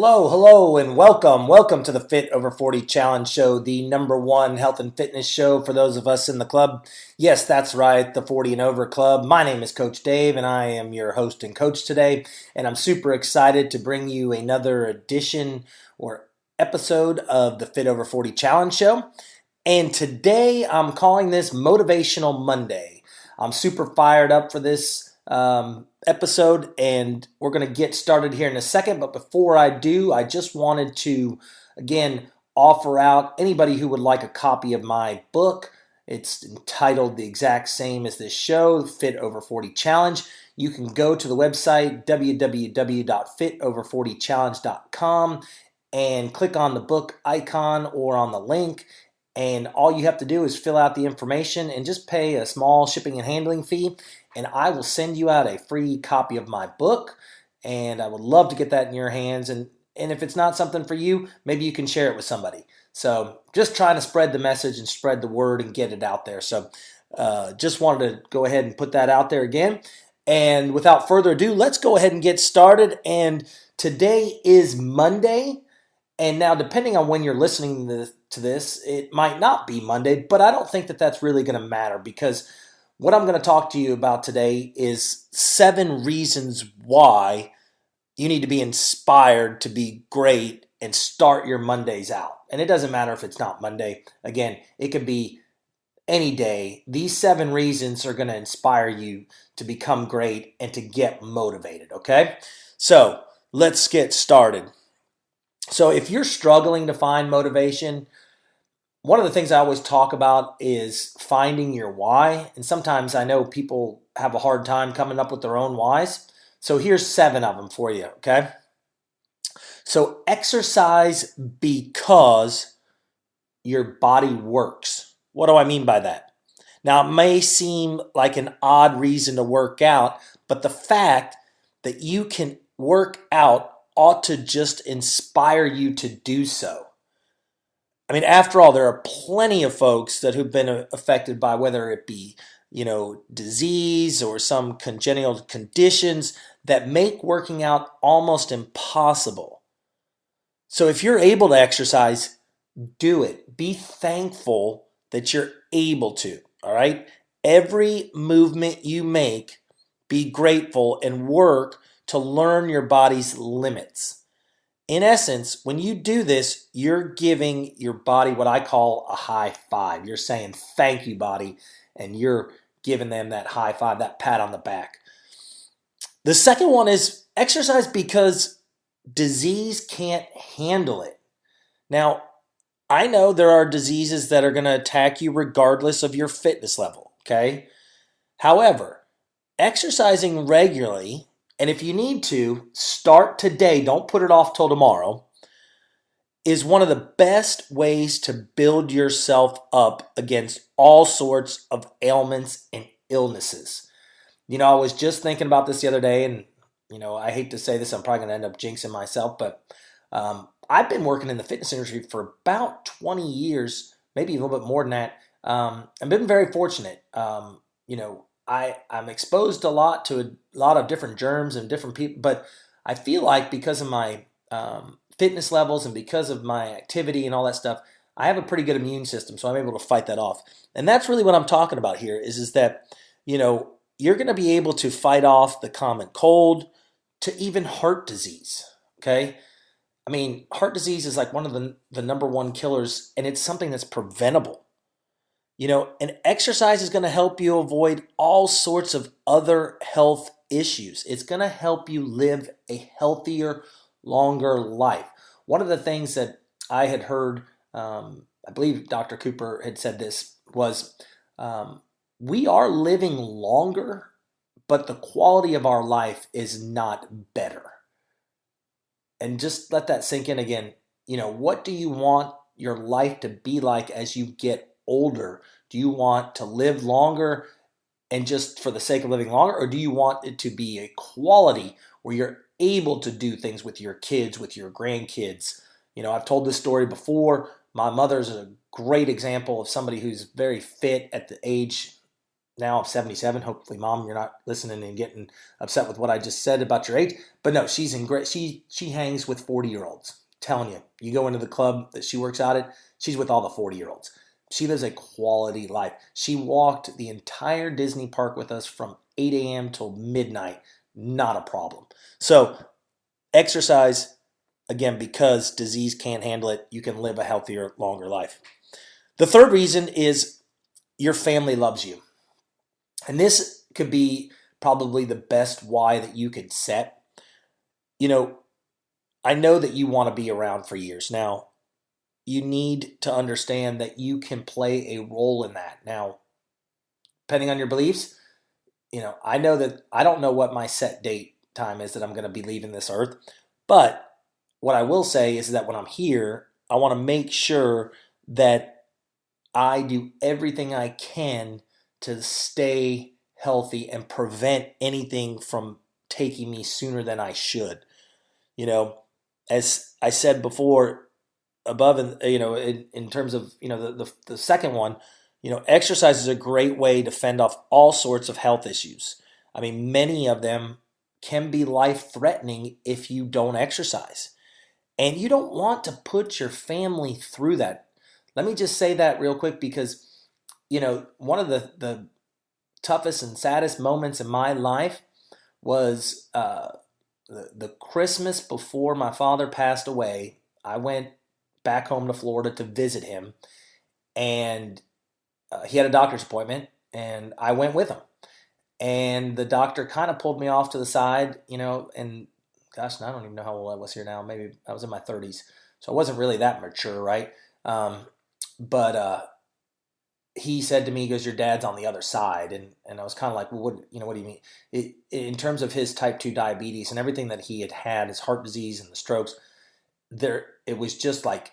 Hello, and welcome. Welcome to the Fit Over 40 Challenge Show, the #1 health and fitness show for those of us in the club. Yes, that's right, the 40 and Over Club. My name is Coach Dave, and I am your host and coach today. And I'm super excited to bring you another edition or episode of the Fit Over 40 Challenge Show. And today I'm calling this Motivational Monday. I'm super fired up for this episode, and we're going to get started here in a second. But before I do, I just wanted to, again, offer out anybody who would like a copy of my book. It's entitled the exact same as this show, Fit Over 40 Challenge. You can go to the website, www.fitover40challenge.com, and click on the book icon or on the link. And all you have to do is fill out the information and just pay a small shipping and handling fee. And I will send you out a free copy of my book. And I would love to get that in your hands. And if it's not something for you, maybe you can share it with somebody. So just trying to spread the message and spread the word and get it out there. So just wanted to go ahead and put that out there again. And without further ado, let's go ahead and get started. And today is Monday. And now, depending on when you're listening to this, it might not be Monday, but I don't think that that's really going to matter, because what I'm going to talk to you about today is 7 reasons why you need to be inspired to be great and start your Mondays out. And it doesn't matter if it's not Monday. Again, it could be any day. These 7 reasons are going to inspire you to become great and to get motivated, okay? So let's get started. So if you're struggling to find motivation, one of the things I always talk about is finding your why. And sometimes I know people have a hard time coming up with their own whys. So here's 7 of them for you, okay? So exercise because your body works. What do I mean by that? Now, it may seem like an odd reason to work out, but the fact that you can work out ought to just inspire you to do so. I mean, after all, there are plenty of folks that have been affected by whether it be, disease or some congenital conditions that make working out almost impossible. So if you're able to exercise, do it. Be thankful that you're able to, all right? Every movement you make, be grateful and work to learn your body's limits. In essence, when you do this, you're giving your body what I call a high five. You're saying, thank you, body, and you're giving them that high five, that pat on the back. The second one is exercise because disease can't handle it. Now, I know there are diseases that are going to attack you regardless of your fitness level, okay? However, exercising regularly, and if you need to, start today, don't put it off till tomorrow, is one of the best ways to build yourself up against all sorts of ailments and illnesses. I was just thinking about this the other day, and, I hate to say this, I'm probably going to end up jinxing myself, but I've been working in the fitness industry for about 20 years, maybe a little bit more than that. I've been very fortunate. I'm exposed a lot to a lot of different germs and different people, but I feel like because of my fitness levels and because of my activity and all that stuff, I have a pretty good immune system, so I'm able to fight that off. And that's really what I'm talking about here is that, you're going to be able to fight off the common cold to even heart disease, okay? I mean, heart disease is like one of the #1 killers, and it's something that's preventable. And exercise is going to help you avoid all sorts of other health issues. It's going to help you live a healthier, longer life. One of the things that I had heard, I believe Dr. Cooper had said this, was we are living longer, but the quality of our life is not better. And just let that sink in again. What do you want your life to be like as you get older? Do you want to live longer and just for the sake of living longer, or do you want it to be a quality where you're able to do things with your kids, with your grandkids? I've told this story before. My mother's a great example of somebody who's very fit at the age now I'm 77. Hopefully, Mom, you're not listening and getting upset with what I just said about your age. But no, she's in great. She hangs with 40-year-olds. Telling you, you go into the club that she works out at, she's with all the 40-year-olds. She lives a quality life. She walked the entire Disney park with us from 8 a.m. till midnight. Not a problem. So exercise, again, because disease can't handle it, you can live a healthier, longer life. The third reason is your family loves you. And this could be probably the best why that you could set. You know, I know that you want to be around for years. Now, you need to understand that you can play a role in that. Now, depending on your beliefs, I know that I don't know what my set date time is that I'm going to be leaving this earth. But what I will say is that when I'm here, I want to make sure that I do everything I can to stay healthy and prevent anything from taking me sooner than I should. You know, as I said before, above and in terms of the second one, exercise is a great way to fend off all sorts of health issues. I mean, many of them can be life threatening if you don't exercise, and you don't want to put your family through that. Let me just say that real quick, because one of the toughest and saddest moments in my life was the Christmas before my father passed away. I went back home to Florida to visit him, and he had a doctor's appointment, and I went with him. And the doctor kind of pulled me off to the side, and gosh, I don't even know how old I was here now. Maybe I was in my 30s, so I wasn't really that mature, right? But he said to me, he goes, "Your dad's on the other side," and I was kind of like, "Well, what do you mean?" In terms of his type 2 diabetes and everything that he had, his heart disease and the strokes, it was just like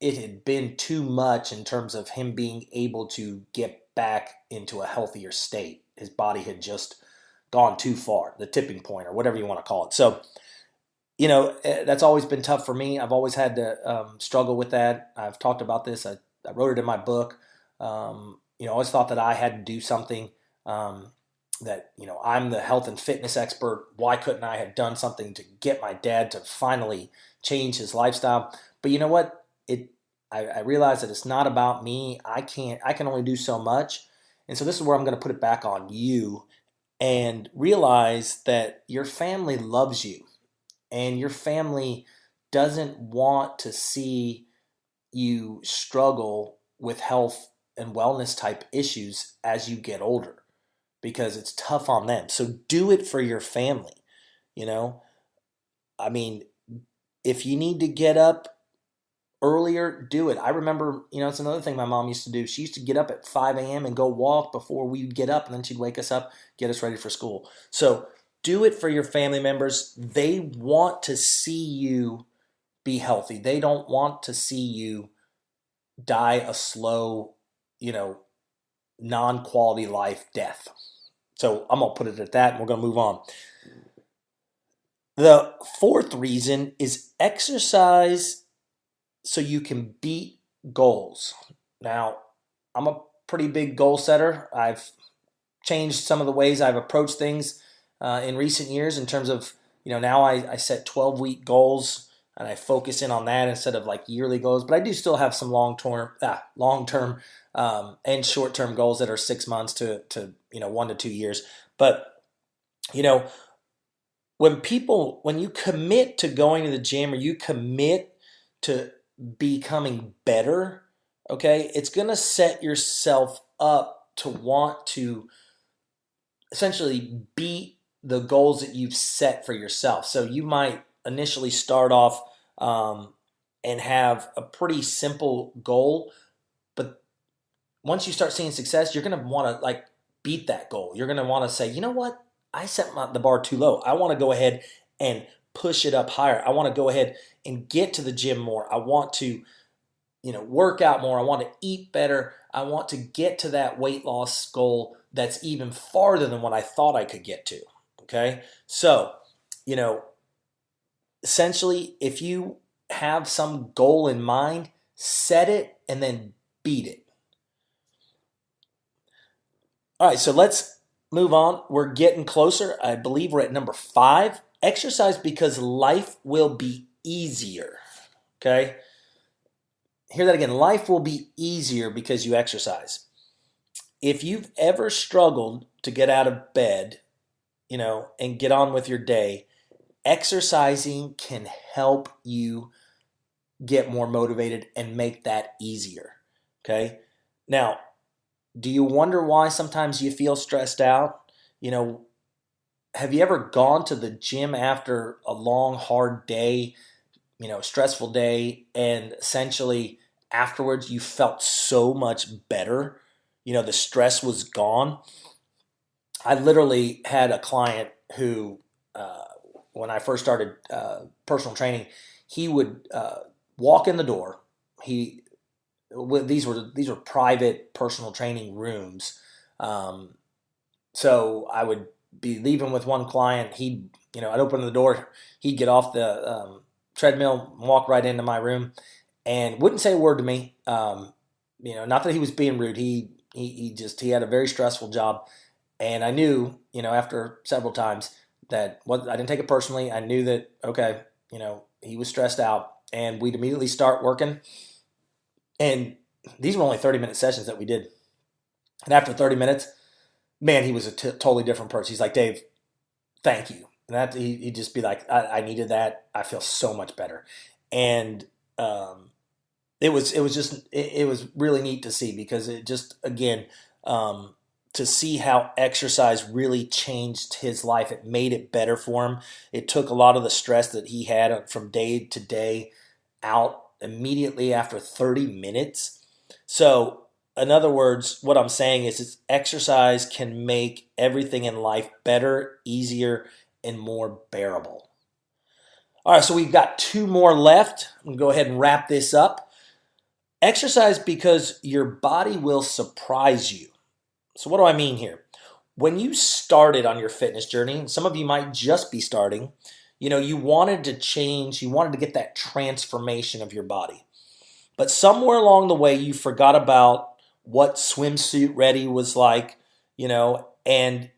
it had been too much in terms of him being able to get back into a healthier state. His body had just gone too far, the tipping point, or whatever you want to call it. So, that's always been tough for me. I've always had to struggle with that. I've talked about this. I wrote it in my book. I always thought that I had to do something, that, I'm the health and fitness expert. Why couldn't I have done something to get my dad to finally change his lifestyle? But you know what? I realize that it's not about me. I can only do so much. And so this is where I'm going to put it back on you, and realize that your family loves you, and your family doesn't want to see you struggle with health and wellness type issues as you get older, because it's tough on them. So do it for your family. I mean, if you need to get up earlier, do it. I remember, it's another thing my mom used to do. She used to get up at 5 a.m. and go walk before we'd get up, and then she'd wake us up, get us ready for school. So do it for your family members. They want to see you be healthy. They don't want to see you die a slow, non-quality life death. So I'm going to put it at that, and we're going to move on. The fourth reason is exercise so you can beat goals. Now, I'm a pretty big goal setter. I've changed some of the ways I've approached things in recent years, in terms of, now I set 12-week goals, and I focus in on that instead of like yearly goals. But I do still have some long-term and short-term goals that are 6 months to 1 to 2 years. But when you commit to going to the gym, or you commit to becoming better, okay, it's going to set yourself up to want to essentially beat the goals that you've set for yourself. So you might initially start off and have a pretty simple goal, but once you start seeing success, you're going to want to beat that goal. You're going to want to say, you know what? I set the bar too low. I want to go ahead and push it up higher. I want to go ahead and get to the gym more. I want to, work out more. I want to eat better. I want to get to that weight loss goal that's even farther than what I thought I could get to. Okay. So, essentially, if you have some goal in mind, set it and then beat it. All right, so let's move on. We're getting closer. I believe we're at number 5. Exercise because life will be easier. Okay? Hear that again. Life will be easier because you exercise. If you've ever struggled to get out of bed, and get on with your day, exercising can help you get more motivated and make that easier. Okay? Now, do you wonder why sometimes you feel stressed out? Have you ever gone to the gym after a long, hard day, stressful day, and essentially afterwards you felt so much better? The stress was gone. I literally had a client who, when I first started personal training, he would walk in the door. These were private personal training rooms. So I would be leaving with one client. I'd open the door. He'd get off the treadmill, walk right into my room, and wouldn't say a word to me. Not that he was being rude. He had a very stressful job, and I knew, after several times that I didn't take it personally. I knew that okay, he was stressed out, and we'd immediately start working. And these were only 30-minute sessions that we did. And after 30 minutes, man, he was a totally different person. He's like, Dave, thank you. And he'd just be like, I needed that. I feel so much better. And it was really neat to see, because it just, again, to see how exercise really changed his life. It made it better for him. It took a lot of the stress that he had from day to day out immediately after 30 minutes. So, in other words, what I'm saying is exercise can make everything in life better, easier, and more bearable. All right, so we've got 2 more left. I'm going to go ahead and wrap this up. Exercise because your body will surprise you. So what do I mean here? When you started on your fitness journey, some of you might just be starting, you wanted to change, you wanted to get that transformation of your body. But somewhere along the way, you forgot about what swimsuit ready was like, and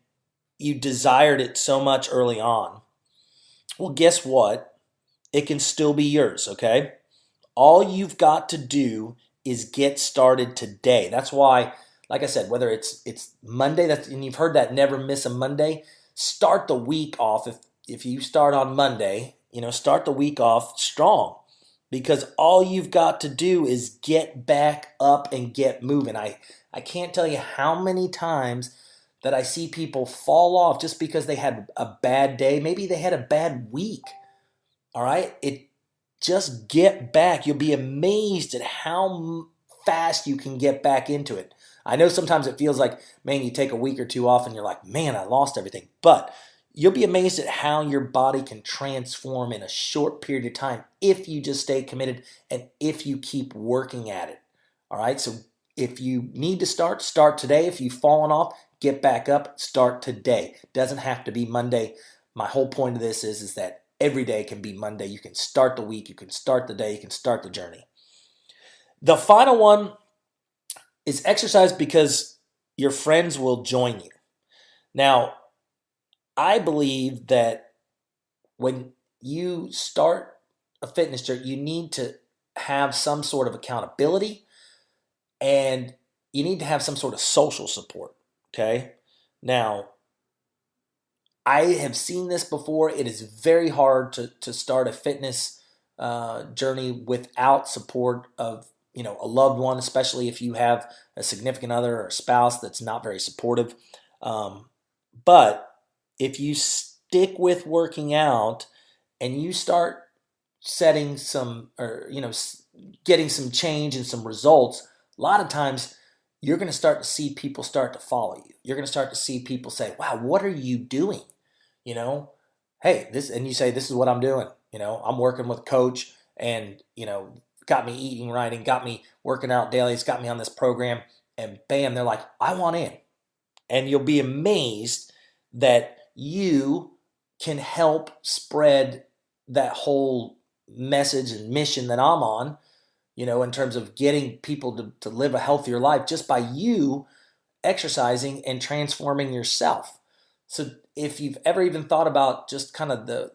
you desired it so much early on. Well, guess what? It can still be yours, okay? All you've got to do is get started today. That's why, like I said, whether it's Monday, and you've heard that, never miss a Monday. Start the week off. If you start on Monday, start the week off strong, because all you've got to do is get back up and get moving. I can't tell you how many times that I see people fall off just because they had a bad day. Maybe they had a bad week. All right? Just get back. You'll be amazed at how fast you can get back into it. I know sometimes it feels like, man, you take a week or 2 off and you're like, man, I lost everything. But you'll be amazed at how your body can transform in a short period of time if you just stay committed and if you keep working at it. All right? So if you need to start today. If you've fallen off, get back up, start today. Doesn't have to be Monday. My whole point of this is that every day can be Monday. You can start the week, you can start the day, you can start the journey. The final one is exercise because your friends will join you. Now, I believe that when you start a fitness journey, you need to have some sort of accountability, and you need to have some sort of social support, okay? Now, I have seen this before. It is very hard to start a fitness journey without support of a loved one, especially if you have a significant other or a spouse that's not very supportive. But if you stick with working out and you start setting some, or getting some change and some results, a lot of times you're going to start to see people start to follow you. You're going to start to see people say, wow, what are you doing? Hey, and you say, this is what I'm doing. I'm working with a coach, and, got me eating right and got me working out daily. It's got me on this program, and bam, they're like, I want in. And you'll be amazed that you can help spread that whole message and mission that I'm on, in terms of getting people to live a healthier life, just by you exercising and transforming yourself. So if you've ever even thought about just kind of the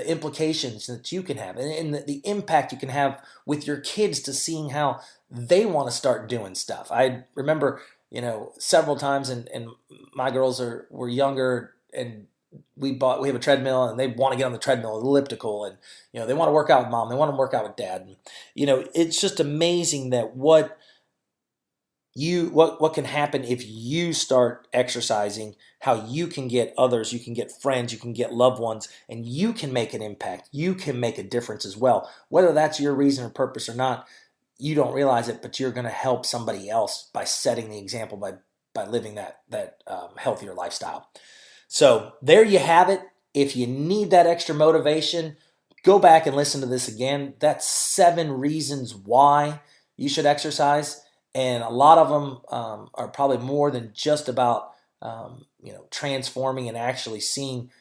implications that you can have and the impact you can have with your kids to seeing how they want to start doing stuff. I remember, several times, and my girls were younger, and we have a treadmill, and they want to get on the treadmill, elliptical, and they want to work out with mom, they want to work out with dad, and it's just amazing that what can happen if you start exercising, how you can get others, you can get friends, you can get loved ones, and you can make an impact. You can make a difference as well. Whether that's your reason or purpose or not, you don't realize it, but you're going to help somebody else by setting the example, by living that healthier lifestyle. So there you have it. If you need that extra motivation, go back and listen to this again. That's 7 reasons why you should exercise. And a lot of them are probably more than just about transforming and actually seeing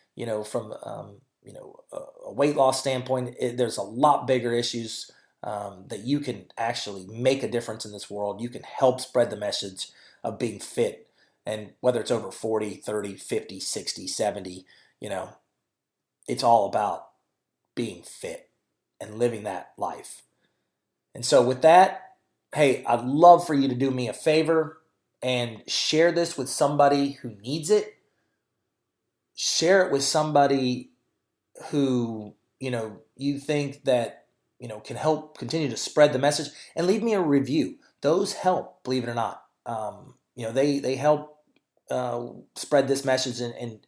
from a weight loss standpoint. There's a lot bigger issues that you can actually make a difference in this world. You can help spread the message of being fit, and whether it's over 40, 30, 50, 60, 70, it's all about being fit and living that life. And so with that, hey, I'd love for you to do me a favor and share this with somebody who needs it. Share it with somebody who, you think that, can help continue to spread the message, and leave me a review. Those help, believe it or not. They help spread this message, and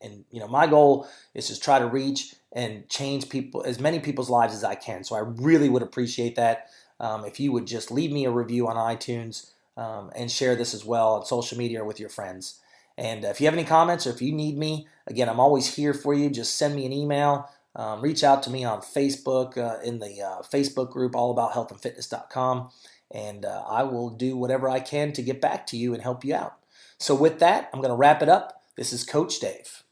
my goal is to try to reach and change as many people's lives as I can. So I really would appreciate that. If you would just leave me a review on iTunes and share this as well on social media or with your friends. And if you have any comments, or if you need me, again, I'm always here for you. Just send me an email. Reach out to me on Facebook in the Facebook group, allabouthealthandfitness.com. And I will do whatever I can to get back to you and help you out. So with that, I'm going to wrap it up. This is Coach Dave.